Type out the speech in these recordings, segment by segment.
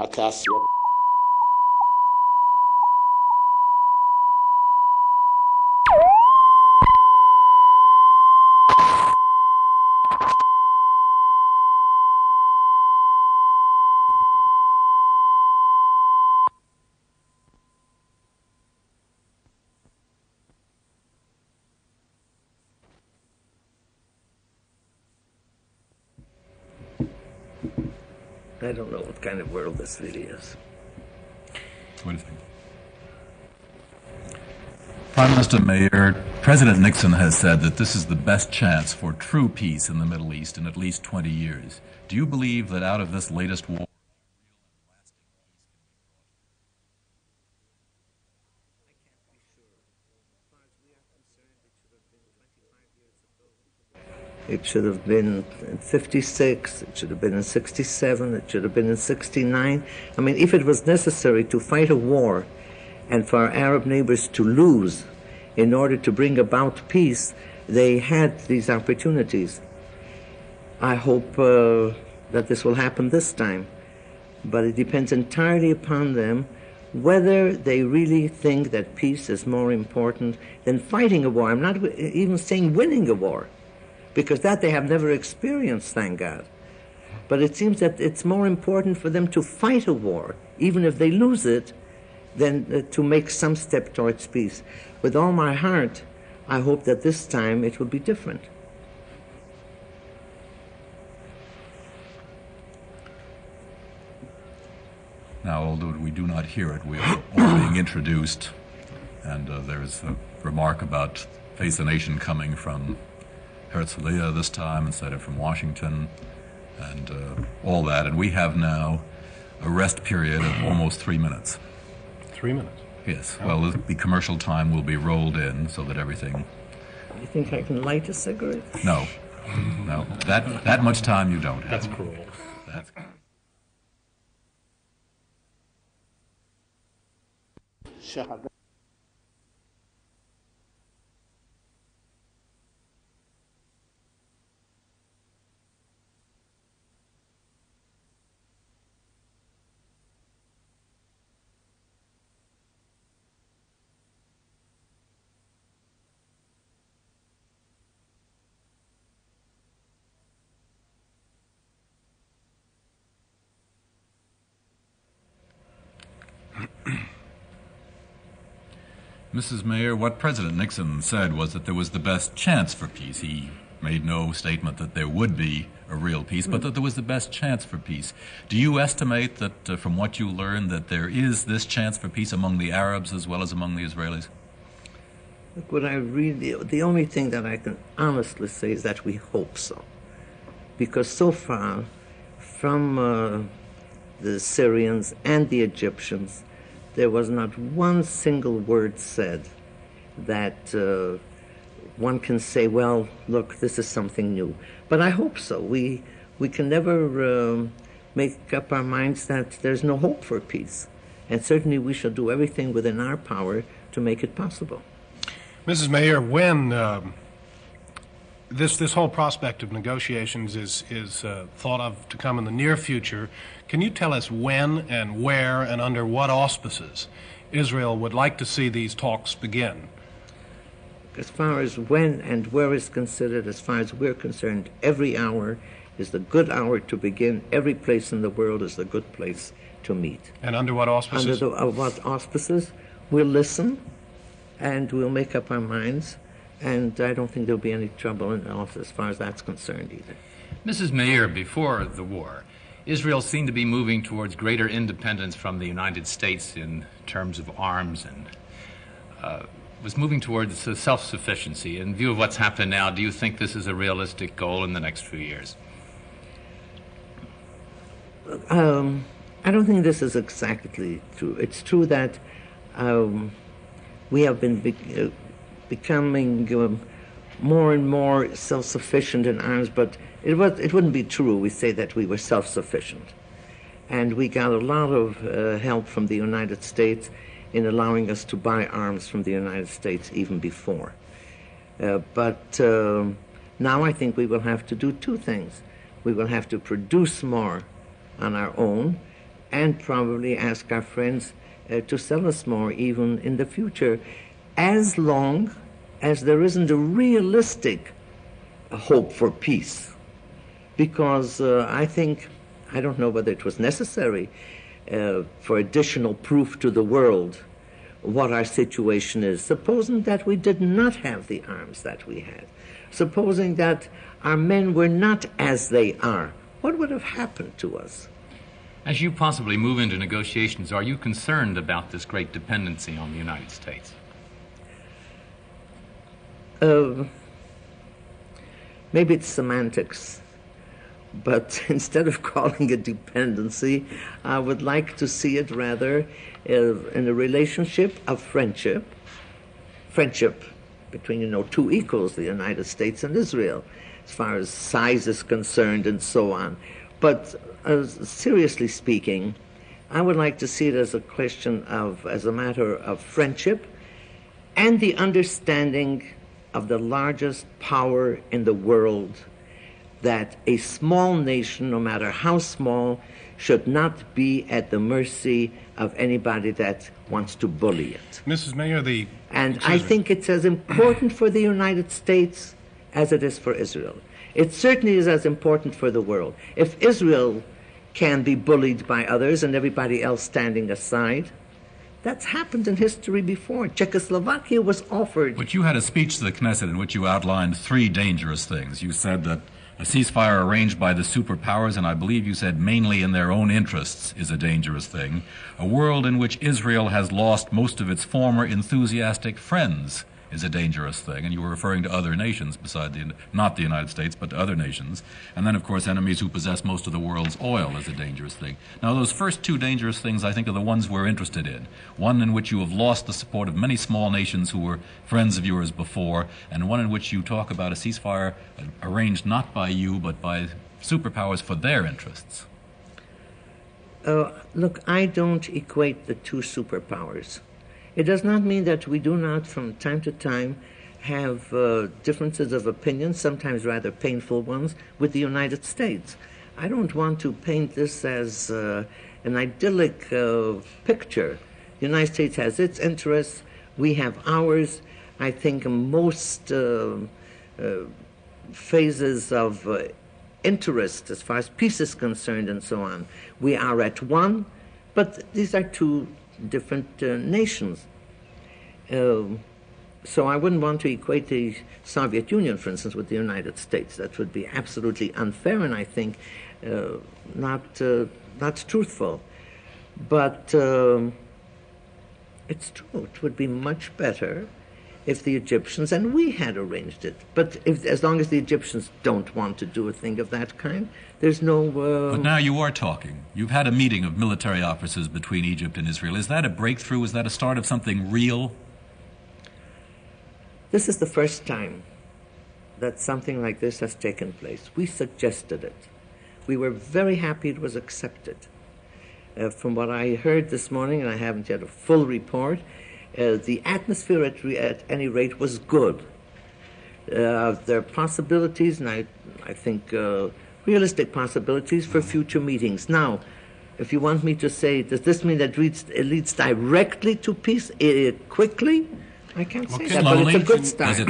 התעשייה. I don't know what kind of world this really is. What do you think? Prime Minister Mayer, President Nixon has said that this is the best chance for true peace in the Middle East in at least 20 years. Do you believe that out of this latest war, it should have been in 56, it should have been in 67, it should have been in 69. I mean, if it was necessary to fight a war and for our Arab neighbors to lose in order to bring about peace, they had these opportunities. I hope that this will happen this time, but it depends entirely upon them whether they really think that peace is more important than fighting a war. I'm not even saying winning a war, because that they have never experienced, thank God. But it seems that it's more important for them to fight a war, even if they lose it, than to make some step towards peace. With all my heart, I hope that this time it will be different. now although we do not hear it, we are all being introduced, and there's a remark about Face the Nation coming from Herzliya this time instead of from Washington, and all that. And we have now a rest period of almost 3 minutes. 3 minutes? Yes. Oh. Well, the commercial time will be rolled in so that everything... You think I can light a cigarette? No. No. That much time you don't have. That's cruel. That's... Mrs. Mayer, what President Nixon said was that there was the best chance for peace. He made no statement that there would be a real peace, but that there was the best chance for peace. Do you estimate that, from what you learned, that there is this chance for peace among the Arabs as well as among the Israelis? Look, what I really, the only thing that I can honestly say is that we hope so. Because so far, from the Syrians and the Egyptians, there was not one single word said that one can say, well, look, this is something new. But I hope so. We can never make up our minds that there's no hope for peace. And certainly we shall do everything within our power to make it possible. Mrs. Mayer, when this whole prospect of negotiations is thought of to come in the near future, can you tell us when and where and under what auspices Israel would like to see these talks begin? As far as when and where is considered, as far as we're concerned, every hour is the good hour to begin. Every place in the world is the good place to meet. And under what auspices? Under what auspices? We'll listen and we'll make up our minds. And I don't think there'll be any trouble as far as that's concerned either. Mrs. Mayer, before the war, Israel seemed to be moving towards greater independence from the United States in terms of arms and was moving towards self-sufficiency. In view of what's happened now, do you think this is a realistic goal in the next few years? I don't think this is exactly true. It's true that we have been becoming more and more self-sufficient in arms, but it wouldn't be true. We say that we were self-sufficient. And we got a lot of help from the United States in allowing us to buy arms from the United States even before. But now I think we will have to do two things. We will have to produce more on our own, and probably ask our friends to sell us more even in the future, as long as there isn't a realistic hope for peace. Because I don't know whether it was necessary for additional proof to the world what our situation is. Supposing that we did not have the arms that we had, supposing that our men were not as they are, what would have happened to us? As you possibly move into negotiations, are you concerned about this great dependency on the United States? Maybe it's semantics, but instead of calling it dependency, I would like to see it rather in a relationship of friendship between, two equals, the United States and Israel, as far as size is concerned and so on. But seriously speaking, I would like to see it as as a matter of friendship and the understanding of the largest power in the world, that a small nation, no matter how small, should not be at the mercy of anybody that wants to bully it. Mrs. Mayer, I think it's as important for the United States as it is for Israel. It certainly is as important for the world. If Israel can be bullied by others and everybody else standing aside, that's happened in history before. Czechoslovakia was offered... But you had a speech to the Knesset in which you outlined three dangerous things. You said that a ceasefire arranged by the superpowers, and I believe you said mainly in their own interests, is a dangerous thing. A world in which Israel has lost most of its former enthusiastic friends is a dangerous thing. And you were referring to other nations beside not the United States, but to other nations. And then, of course, enemies who possess most of the world's oil is a dangerous thing. Now, those first two dangerous things, I think, are the ones we're interested in. One in which you have lost the support of many small nations who were friends of yours before, and one in which you talk about a ceasefire arranged not by you, but by superpowers for their interests. Look, I don't equate the two superpowers. It does not mean that we do not, from time to time, have differences of opinion, sometimes rather painful ones, with the United States. I don't want to paint this as an idyllic picture. The United States has its interests, we have ours. I think most phases of interest, as far as peace is concerned and so on, we are at one, but these are two different nations. So I wouldn't want to equate the Soviet Union, for instance, with the United States. That would be absolutely unfair and I think not truthful. But it's true, it would be much better if the Egyptians, and we had arranged it, but as long as the Egyptians don't want to do a thing of that kind, there's no... But now you are talking. You've had a meeting of military officers between Egypt and Israel. Is that a breakthrough? Is that a start of something real? This is the first time that something like this has taken place. We suggested it. We were very happy it was accepted. From what I heard this morning, and I haven't yet a full report, the atmosphere at any rate was good. There are possibilities, and I think realistic possibilities for future meetings. Now, if you want me to say, does this mean that it leads directly to peace quickly? I can't say that, but it's a good start.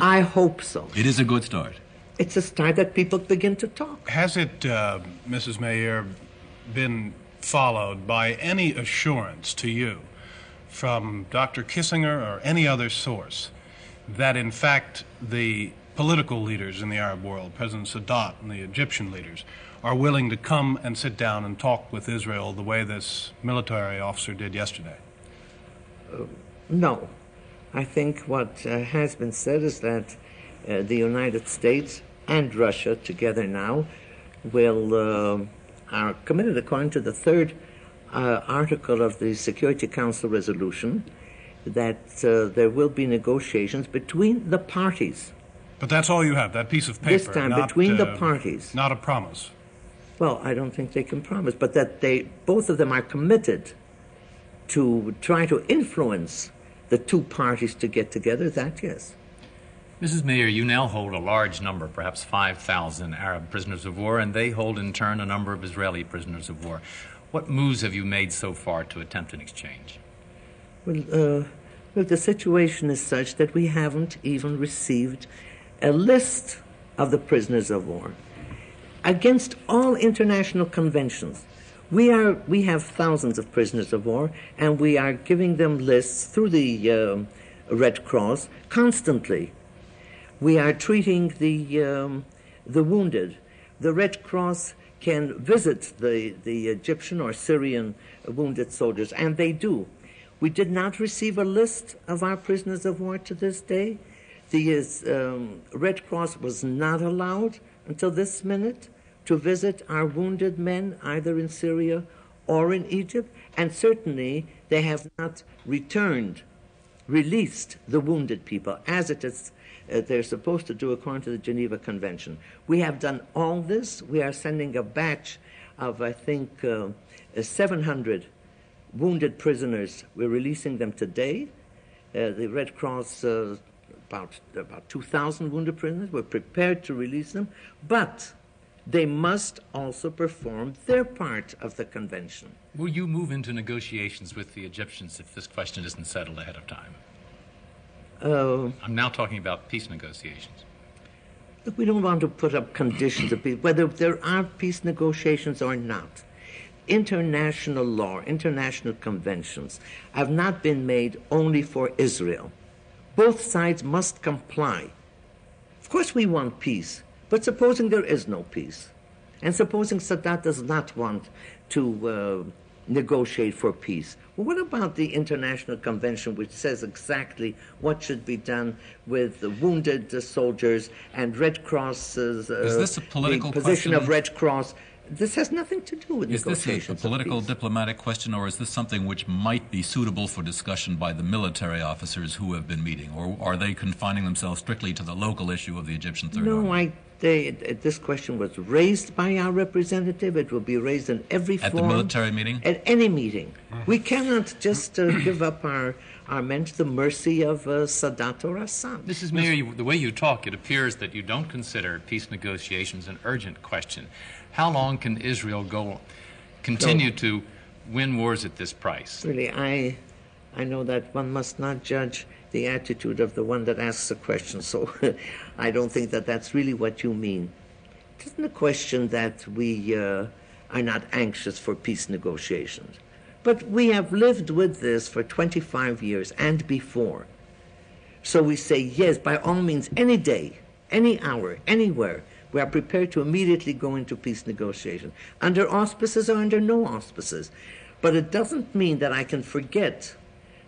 I hope so. It is a good start. It's a start that people begin to talk. Has it, Mrs. Mayer, been followed by any assurance to you from Dr. Kissinger or any other source that, in fact, the political leaders in the Arab world, President Sadat and the Egyptian leaders, are willing to come and sit down and talk with Israel the way this military officer did yesterday? No. I think what has been said is that the United States and Russia together now are committed, according to the third article of the Security Council resolution, that there will be negotiations between the parties. But that's all you have, that piece of paper. This time, between the parties. Not a promise. Well, I don't think they can promise, but that both of them are committed to try to influence the two parties to get together, that yes. Mrs. Mayer, you now hold a large number, perhaps 5,000 Arab prisoners of war, and they hold in turn a number of Israeli prisoners of war. What moves have you made so far to attempt an exchange? Well, the situation is such that we haven't even received a list of the prisoners of war. Against all international conventions, we have thousands of prisoners of war, and we are giving them lists through the Red Cross constantly. We are treating the wounded. The Red Cross can visit the Egyptian or Syrian wounded soldiers, and they do. We did not receive a list of our prisoners of war to this day. The Red Cross was not allowed until this minute to visit our wounded men either in Syria or in Egypt, and certainly they have not released the wounded people as it is they're supposed to do according to the Geneva Convention. We have done all this. We are sending a batch of, I think, 700 wounded prisoners. We're releasing them today. The Red Cross, about 2,000 wounded prisoners. We're prepared to release them, but they must also perform their part of the convention. Will you move into negotiations with the Egyptians if this question isn't settled ahead of time? I'm now talking about peace negotiations. Look, we don't want to put up conditions of peace, whether there are peace negotiations or not. International law, international conventions have not been made only for Israel. Both sides must comply. Of course we want peace, but supposing there is no peace, and supposing Sadat does not want to negotiate for peace, well, what about the International Convention, which says exactly what should be done with the wounded soldiers and Red Cross's is this a political the position question? Of Red Cross? This has nothing to do with negotiations. Is this a political, diplomatic question, or is this something which might be suitable for discussion by the military officers who have been meeting, or are they confining themselves strictly to the local issue of the Egyptian Third Army? This question was raised by our representative. It will be raised in every forum. At the military meeting? At any meeting. We cannot just give up our men to the mercy of Sadat or Assad. Mrs. Mayer, the way you talk, it appears that you don't consider peace negotiations an urgent question. How long can Israel continue to win wars at this price? Really, I know that one must not judge the attitude of the one that asks a question, so I don't think that that's really what you mean. It isn't a question that we are not anxious for peace negotiations. But we have lived with this for 25 years and before. So we say, yes, by all means, any day, any hour, anywhere, we are prepared to immediately go into peace negotiation, under auspices or under no auspices. But it doesn't mean that I can forget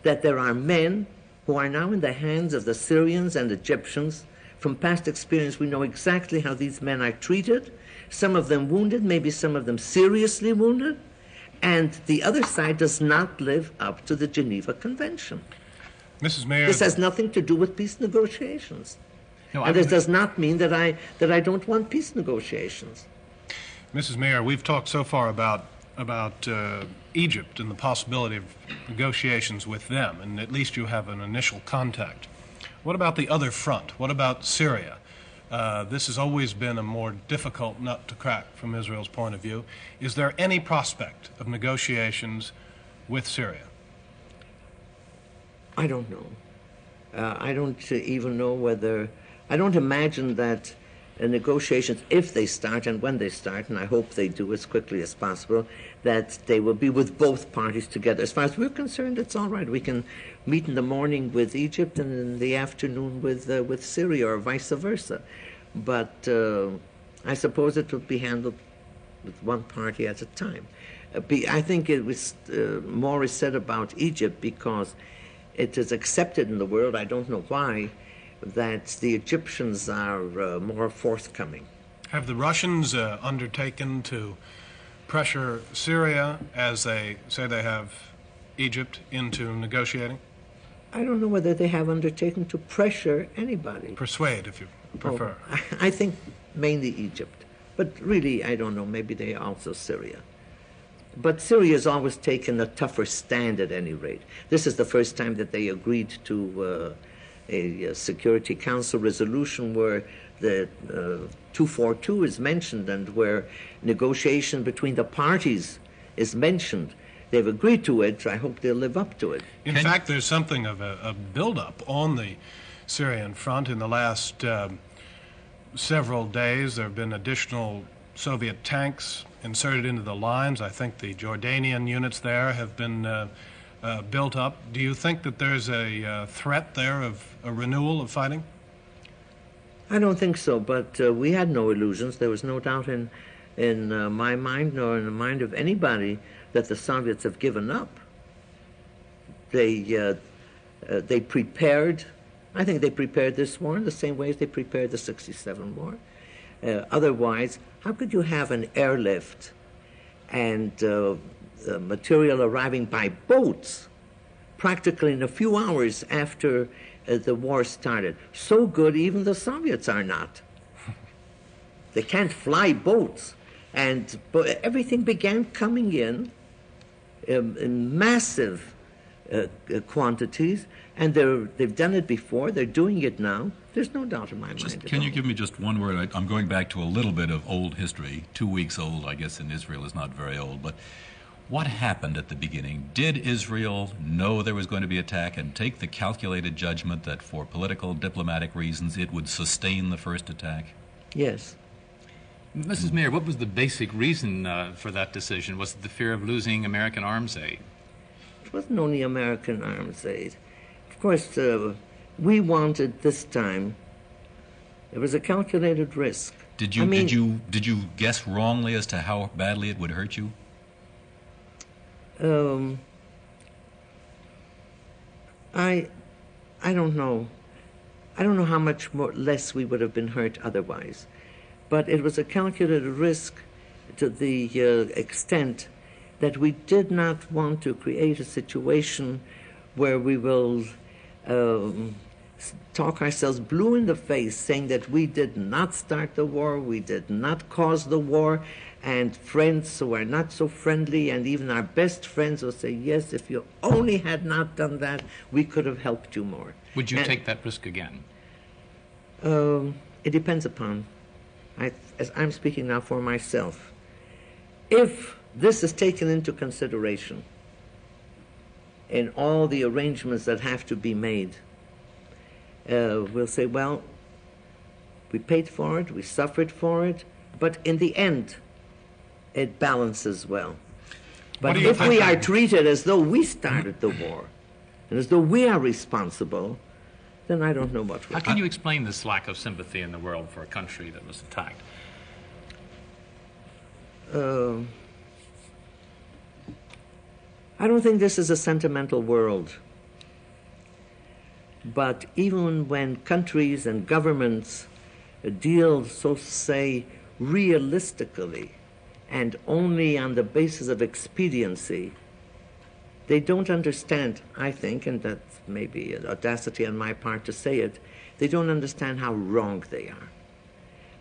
that there are men who are now in the hands of the Syrians and Egyptians. From past experience, we know exactly how these men are treated, some of them wounded, maybe some of them seriously wounded, and the other side does not live up to the Geneva Convention. Mrs. Mayer, this has nothing to do with peace negotiations. No, and this does not mean that I don't want peace negotiations. Mrs. Mayer, we've talked so far about Egypt and the possibility of negotiations with them, and at least you have an initial contact. What about the other front? What about Syria? This has always been a more difficult nut to crack from Israel's point of view. Is there any prospect of negotiations with Syria? I don't know. I don't even know whether... I don't imagine that negotiations, if they start and when they start, and I hope they do as quickly as possible, that they will be with both parties together. As far as we're concerned, it's all right. We can meet in the morning with Egypt and in the afternoon with Syria, or vice versa. But I suppose it will be handled with one party at a time. I think it was more is said about Egypt because it is accepted in the world, I don't know why, that the Egyptians are more forthcoming. Have the Russians undertaken to pressure Syria as they say they have Egypt into negotiating? I don't know whether they have undertaken to pressure anybody. Persuade, if you prefer. I think mainly Egypt. But really, I don't know, maybe they also Syria. But Syria has always taken a tougher stand at any rate. This is the first time that they agreed to a Security Council resolution where the 242 is mentioned and where negotiation between the parties is mentioned. They've agreed to it. I hope they'll live up to it. In fact, there's something of a build-up on the Syrian front. In the last several days, there have been additional Soviet tanks inserted into the lines. I think the Jordanian units there have been built up. Do you think that there's a threat there of a renewal of fighting? I don't think so, but we had no illusions. There was no doubt in my mind nor in the mind of anybody that the Soviets have given up. They prepared, I think they prepared this war in the same way as they prepared the 67 war. Otherwise, how could you have an airlift and material arriving by boats practically in a few hours after the war started? So good even the Soviets are not. They can't fly boats. But everything began coming in massive quantities, and they've done it before. They're doing it now. There's no doubt in my mind. Can you give me just one word? I'm going back to a little bit of old history. 2 weeks old, I guess, in Israel is not very old. But what happened at the beginning? Did Israel know there was going to be attack and take the calculated judgment that for political, diplomatic reasons it would sustain the first attack? Yes. Mrs. Mayer, what was the basic reason for that decision? Was it the fear of losing American arms aid? It wasn't only American arms aid. Of course, we wanted this time. It was a calculated risk. Did you guess wrongly as to how badly it would hurt you? I don't know. I don't know how much less we would have been hurt otherwise. But it was a calculated risk to the extent that we did not want to create a situation where we will talk ourselves blue in the face, saying that we did not start the war, we did not cause the war, and friends who are not so friendly, and even our best friends will say, yes, if you only had not done that, we could have helped you more. Would you take that risk again? It depends upon. As I'm speaking now for myself. If this is taken into consideration in all the arrangements that have to be made, we'll say, well, we paid for it, we suffered for it, but in the end, it balances well. But if we are treated as though we started the war, and as though we are responsible, then I don't know what we'll do. How can you explain this lack of sympathy in the world for a country that was attacked? I don't think this is a sentimental world. But even when countries and governments deal, so to say, realistically and only on the basis of expediency, they don't understand, I think, and that's maybe an audacity on my part to say it, they don't understand how wrong they are.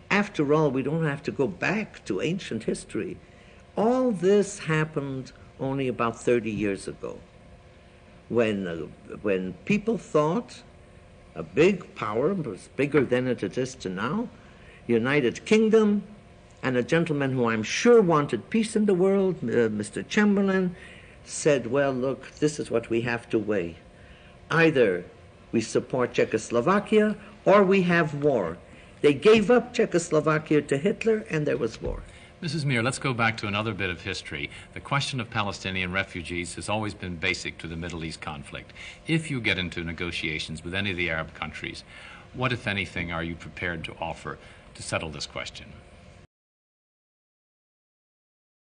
After all, we don't have to go back to ancient history. All this happened only about 30 years ago, when people thought a big power, was bigger than it is to now, United Kingdom, and a gentleman who I'm sure wanted peace in the world, Mr. Chamberlain, said, well, look, this is what we have to weigh. Either we support Czechoslovakia or we have war. They gave up Czechoslovakia to Hitler and there was war. Mrs. Mayer, let's go back to another bit of history. The question of Palestinian refugees has always been basic to the Middle East conflict. If you get into negotiations with any of the Arab countries, what, if anything, are you prepared to offer to settle this question?